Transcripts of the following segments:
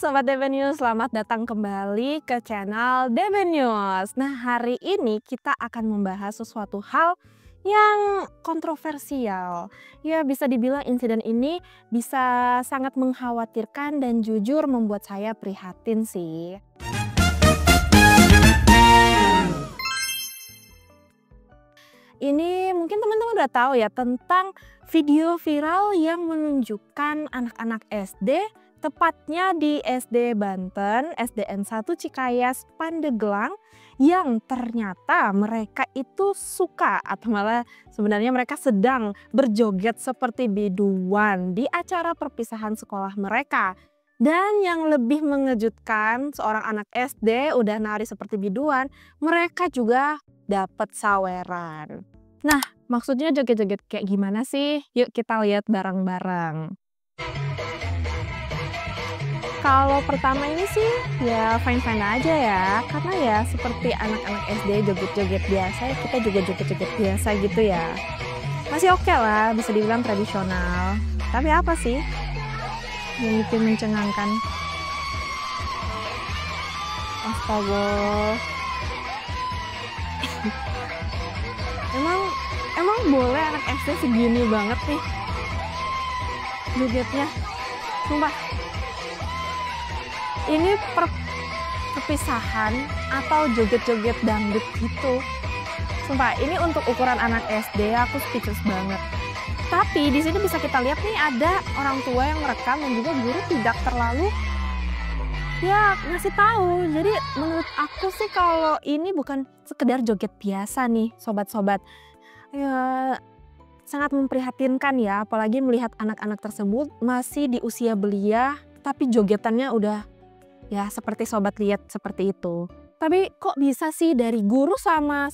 Sobat DB News, selamat datang kembali ke channel DB News. Nah, hari ini kita akan membahas sesuatu hal yang kontroversial. Ya, bisa dibilang insiden ini bisa sangat mengkhawatirkan dan jujur membuat saya prihatin sih. Ini mungkin teman-teman udah tahu ya tentang video viral yang menunjukkan anak-anak SD, tepatnya di SD Banten, SDN 1 Cikayas, Pandeglang, yang ternyata mereka itu suka atau malah sebenarnya mereka sedang berjoget seperti biduan di acara perpisahan sekolah mereka. Dan yang lebih mengejutkan, seorang anak SD udah nari seperti biduan, mereka juga dapat saweran. Nah, maksudnya joget-joget kayak gimana sih? Yuk kita lihat bareng-bareng. Kalau pertama ini sih ya fine-fine aja ya, karena ya seperti anak-anak SD joget-joget biasa, kita juga joget-joget biasa gitu ya. Masih oke lah, bisa dibilang tradisional. Tapi apa sih yang bikin mencengangkan? Astaga. Emang boleh anak SD segini banget nih jogetnya? Sumpah. Ini perpisahan atau joget-joget dangdut gitu. Sumpah, ini untuk ukuran anak SD aku speechless banget. Tapi di sini bisa kita lihat nih ada orang tua yang merekam dan juga guru tidak terlalu ya ngasih tahu. Jadi menurut aku sih kalau ini bukan sekedar joget biasa nih sobat-sobat. Ya sangat memprihatinkan ya, apalagi melihat anak-anak tersebut masih di usia belia tapi jogetannya udah ya seperti sobat lihat seperti itu. Tapi kok bisa sih dari guru sama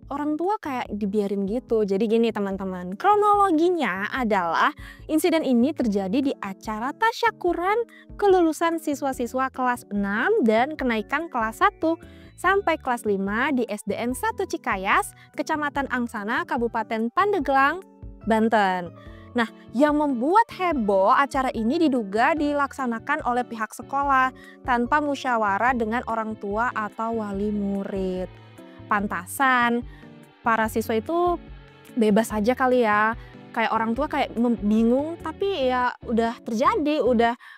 orang tua kayak dibiarin gitu. Jadi gini teman-teman, kronologinya adalah insiden ini terjadi di acara tasyakuran kelulusan siswa-siswa kelas 6 dan kenaikan kelas 1 sampai kelas 5 di SDN 1 Cikayas, Kecamatan Angsana, Kabupaten Pandeglang, Banten. Nah, yang membuat heboh acara ini diduga dilaksanakan oleh pihak sekolah tanpa musyawarah dengan orang tua atau wali murid. Pantasan para siswa itu bebas aja kali ya, kayak orang tua kayak bingung, tapi ya udah terjadi,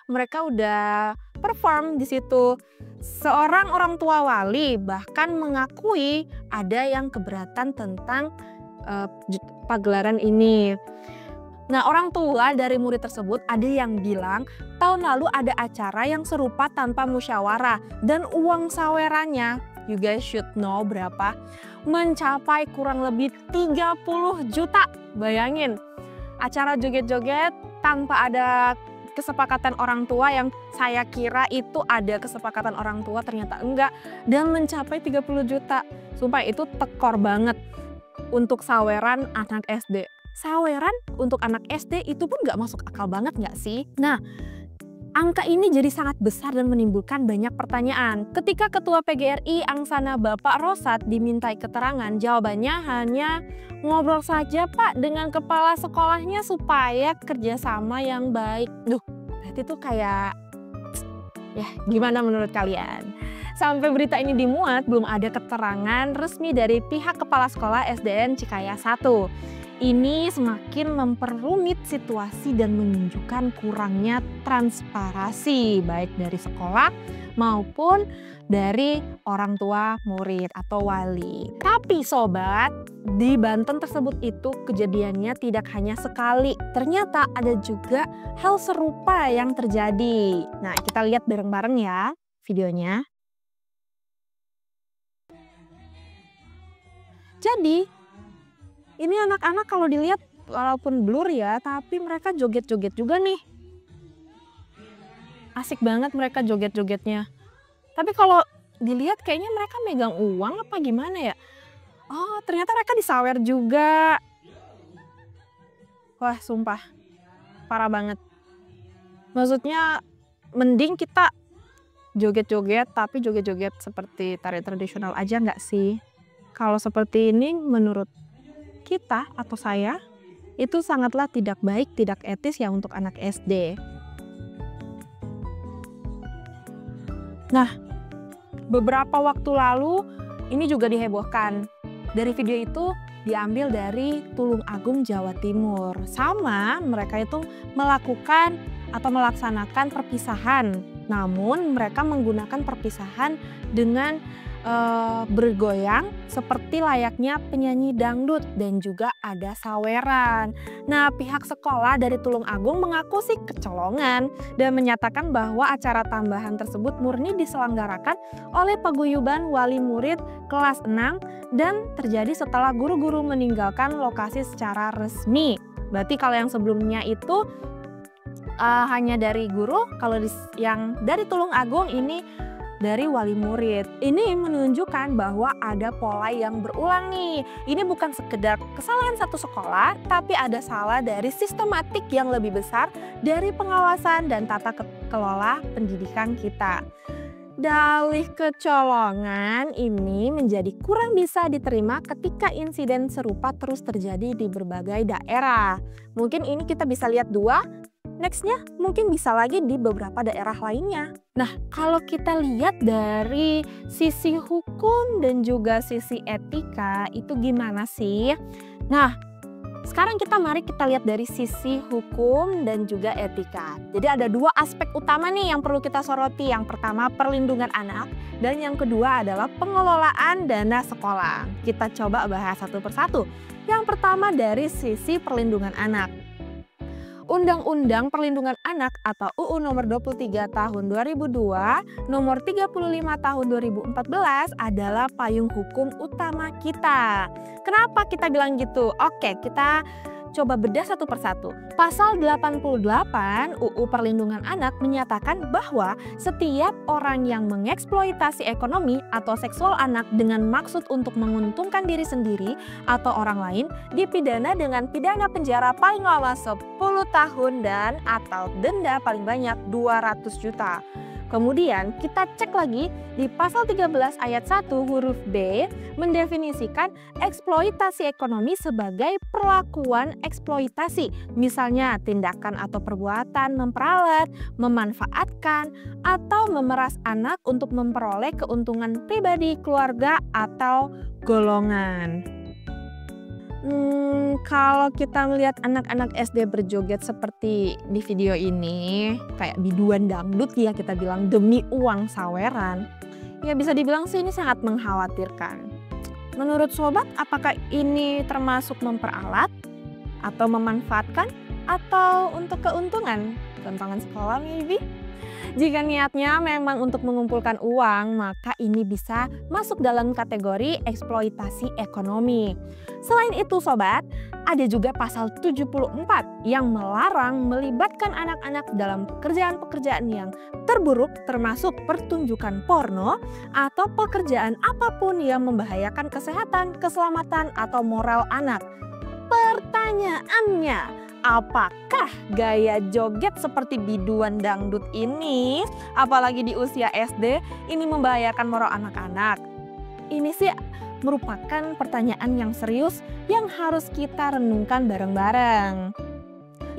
mereka udah perform di situ. Seorang orang tua wali bahkan mengakui ada yang keberatan tentang pagelaran ini. Nah, orang tua dari murid tersebut ada yang bilang tahun lalu ada acara yang serupa tanpa musyawarah dan uang sawerannya, you guys should know berapa, mencapai kurang lebih 30 juta. Bayangin, acara joget-joget tanpa ada kesepakatan orang tua, yang saya kira itu ada kesepakatan orang tua ternyata enggak, dan mencapai 30 juta. Sumpah itu tekor banget untuk saweran anak SD. Saweran untuk anak SD itu pun nggak masuk akal banget nggak sih? Nah, angka ini jadi sangat besar dan menimbulkan banyak pertanyaan. Ketika Ketua PGRI Angsana Bapak Rosat dimintai keterangan, jawabannya hanya ngobrol saja Pak dengan kepala sekolahnya supaya kerjasama yang baik. Duh, berarti tuh kayak ya gimana menurut kalian? Sampai berita ini dimuat belum ada keterangan resmi dari pihak kepala sekolah SDN Cikayas 1. Ini semakin memperumit situasi dan menunjukkan kurangnya transparansi baik dari sekolah maupun dari orang tua murid atau wali. Tapi sobat, di Banten tersebut itu kejadiannya tidak hanya sekali. Ternyata ada juga hal serupa yang terjadi. Nah, kita lihat bareng-bareng ya videonya. Jadi ini anak-anak kalau dilihat walaupun blur ya, tapi mereka joget-joget juga nih. Asik banget mereka joget-jogetnya. Tapi kalau dilihat kayaknya mereka megang uang apa gimana ya? Oh, ternyata mereka disawer juga. Wah, sumpah. Parah banget. Maksudnya mending kita joget-joget, tapi joget-joget seperti tari tradisional aja nggak sih? Kalau seperti ini menurut kita atau saya itu sangatlah tidak baik, tidak etis ya untuk anak SD. Nah, beberapa waktu lalu ini juga dihebohkan. Dari video itu diambil dari Tulung Agung, Jawa Timur. Sama, mereka itu melakukan atau melaksanakan perpisahan. Namun mereka menggunakan perpisahan dengan bergoyang seperti layaknya penyanyi dangdut dan juga ada saweran. Nah, pihak sekolah dari Tulung Agung mengaku sih kecolongan dan menyatakan bahwa acara tambahan tersebut murni diselenggarakan oleh paguyuban wali murid kelas 6 dan terjadi setelah guru-guru meninggalkan lokasi secara resmi. Berarti kalau yang sebelumnya itu hanya dari guru, kalau yang dari Tulung Agung ini dari wali murid. Ini menunjukkan bahwa ada pola yang berulang nih. Ini bukan sekedar kesalahan satu sekolah, tapi ada salah dari sistematik yang lebih besar dari pengawasan dan tata kelola pendidikan kita. Dalih kecolongan ini menjadi kurang bisa diterima ketika insiden serupa terus terjadi di berbagai daerah. Mungkin ini kita bisa lihat dua. Nextnya mungkin bisa lagi di beberapa daerah lainnya. Nah, kalau kita lihat dari sisi hukum dan juga sisi etika itu gimana sih? Nah, sekarang mari kita lihat dari sisi hukum dan juga etika. Jadi ada dua aspek utama nih yang perlu kita soroti. Yang pertama perlindungan anak dan yang kedua adalah pengelolaan dana sekolah. Kita coba bahas satu persatu. Yang pertama dari sisi perlindungan anak. Undang-Undang Perlindungan Anak atau UU Nomor 23 Tahun 2002, Nomor 35 Tahun 2014 adalah payung hukum utama kita. Kenapa kita bilang gitu? Oke, kita coba bedah satu persatu. Pasal 88 UU Perlindungan Anak menyatakan bahwa setiap orang yang mengeksploitasi ekonomi atau seksual anak dengan maksud untuk menguntungkan diri sendiri atau orang lain dipidana dengan pidana penjara paling lama 10 tahun dan atau denda paling banyak 200 juta. Kemudian kita cek lagi di pasal 13 ayat 1 huruf B mendefinisikan eksploitasi ekonomi sebagai perlakuan eksploitasi. Misalnya tindakan atau perbuatan memperalat, memanfaatkan, atau memeras anak untuk memperoleh keuntungan pribadi, keluarga, atau golongan. Kalau kita melihat anak-anak SD berjoget seperti di video ini, kayak biduan dangdut ya kita bilang demi uang saweran, ya bisa dibilang sih ini sangat mengkhawatirkan. Menurut sobat, apakah ini termasuk memperalat atau memanfaatkan atau untuk keuntungan sekolah maybe? Jika niatnya memang untuk mengumpulkan uang, maka ini bisa masuk dalam kategori eksploitasi ekonomi. Selain itu sobat, ada juga pasal 74 yang melarang melibatkan anak-anak dalam pekerjaan-pekerjaan yang terburuk termasuk pertunjukan porno atau pekerjaan apapun yang membahayakan kesehatan, keselamatan, atau moral anak. Pertanyaannya, apakah gaya joget seperti biduan dangdut ini, apalagi di usia SD, ini membahayakan moral anak-anak? Ini sih merupakan pertanyaan yang serius yang harus kita renungkan bareng-bareng.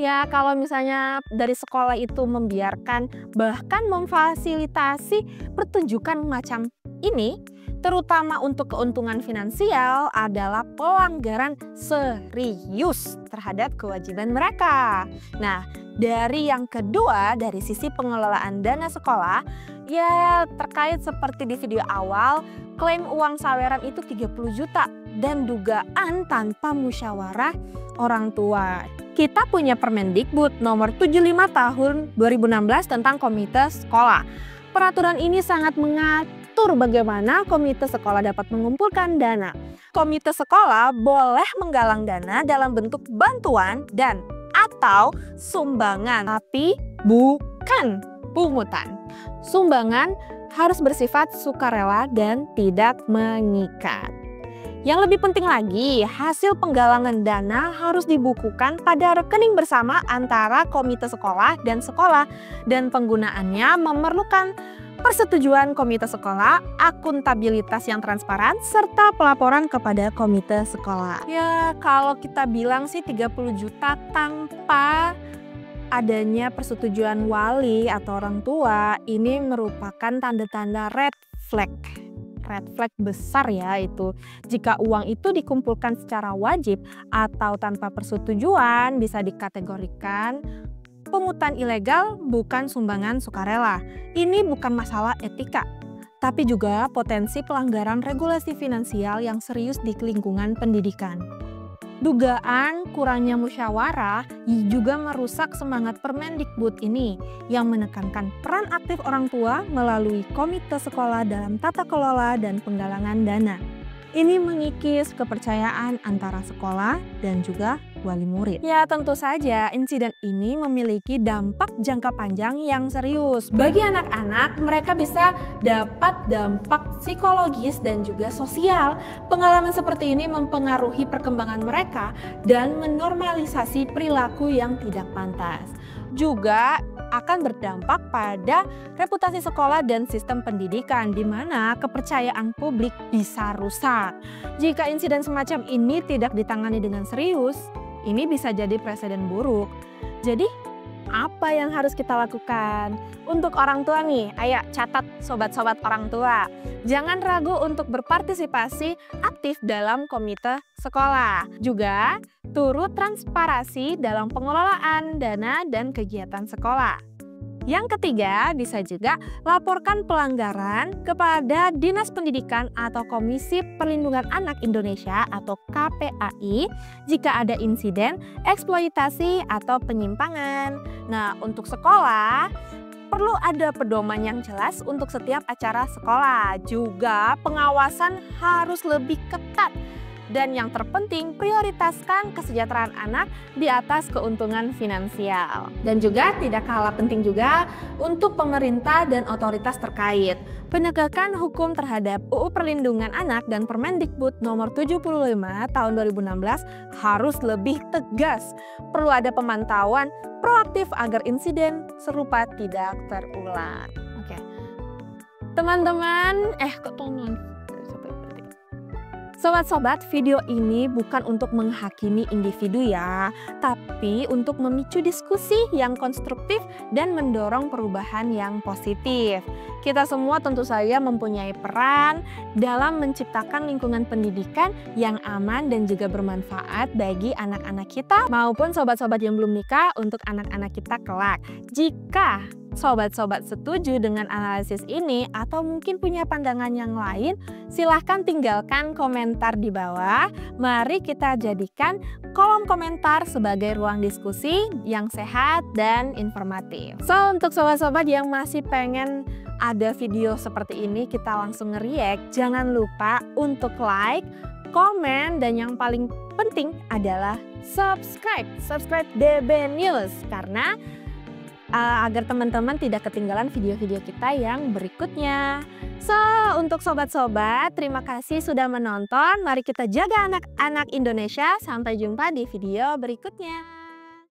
Ya kalau misalnya dari sekolah itu membiarkan bahkan memfasilitasi pertunjukan macam ini, terutama untuk keuntungan finansial adalah pelanggaran serius terhadap kewajiban mereka. Nah, dari yang kedua, dari sisi pengelolaan dana sekolah, ya terkait seperti di video awal, klaim uang saweran itu 30 juta dan dugaan tanpa musyawarah orang tua. Kita punya Permendikbud nomor 75 tahun 2016 tentang komite sekolah. Peraturan ini sangat mengatur bagaimana komite sekolah dapat mengumpulkan dana. Komite sekolah boleh menggalang dana dalam bentuk bantuan dan atau sumbangan, tapi bukan pungutan. Sumbangan harus bersifat sukarela dan tidak mengikat. Yang lebih penting lagi, hasil penggalangan dana harus dibukukan pada rekening bersama antara komite sekolah dan penggunaannya memerlukan persetujuan komite sekolah, akuntabilitas yang transparan, serta pelaporan kepada komite sekolah. Ya kalau kita bilang sih 30 juta tanpa adanya persetujuan wali atau orang tua ini merupakan tanda-tanda red flag. Red flag besar ya itu. Jika uang itu dikumpulkan secara wajib atau tanpa persetujuan bisa dikategorikan pungutan ilegal, bukan sumbangan sukarela. Ini bukan masalah etika, tapi juga potensi pelanggaran regulasi finansial yang serius di lingkungan pendidikan. Dugaan kurangnya musyawarah juga merusak semangat Permendikbud ini yang menekankan peran aktif orang tua melalui komite sekolah dalam tata kelola dan penggalangan dana. Ini mengikis kepercayaan antara sekolah dan juga wali murid. Ya, tentu saja insiden ini memiliki dampak jangka panjang yang serius. Bagi anak-anak, mereka bisa dapat dampak psikologis dan juga sosial. Pengalaman seperti ini mempengaruhi perkembangan mereka dan menormalisasi perilaku yang tidak pantas. Juga akan berdampak pada reputasi sekolah dan sistem pendidikan, di mana kepercayaan publik bisa rusak. Jika insiden semacam ini tidak ditangani dengan serius, ini bisa jadi presiden buruk. Jadi, apa yang harus kita lakukan? Untuk orang tua nih, ayo catat sobat-sobat orang tua. Jangan ragu untuk berpartisipasi aktif dalam komite sekolah. Juga turut transparansi dalam pengelolaan dana dan kegiatan sekolah. Yang ketiga, bisa juga laporkan pelanggaran kepada Dinas Pendidikan atau Komisi Perlindungan Anak Indonesia atau KPAI jika ada insiden eksploitasi atau penyimpangan. Nah, untuk sekolah perlu ada pedoman yang jelas untuk setiap acara sekolah. Juga pengawasan harus lebih ketat. Dan yang terpenting, prioritaskan kesejahteraan anak di atas keuntungan finansial. Dan juga tidak kalah penting juga untuk pemerintah dan otoritas terkait. Penegakan hukum terhadap UU Perlindungan Anak dan Permendikbud nomor 75 tahun 2016 harus lebih tegas. Perlu ada pemantauan proaktif agar insiden serupa tidak terulang. Oke. Teman-teman, sobat-sobat, video ini bukan untuk menghakimi individu ya, tapi untuk memicu diskusi yang konstruktif dan mendorong perubahan yang positif. Kita semua tentu saja mempunyai peran dalam menciptakan lingkungan pendidikan yang aman dan juga bermanfaat bagi anak-anak kita maupun sobat-sobat yang belum nikah untuk anak-anak kita kelak. Jika sobat-sobat setuju dengan analisis ini atau mungkin punya pandangan yang lain, silahkan tinggalkan komentar di bawah. Mari kita jadikan kolom komentar sebagai ruang diskusi yang sehat dan informatif. So, untuk sobat-sobat yang masih pengen ada video seperti ini, kita langsung nge-react. Jangan lupa untuk like, komen, dan yang paling penting adalah subscribe DB News karena agar teman-teman tidak ketinggalan video-video kita yang berikutnya. So, untuk sobat-sobat, terima kasih sudah menonton. Mari kita jaga anak-anak Indonesia. Sampai jumpa di video berikutnya.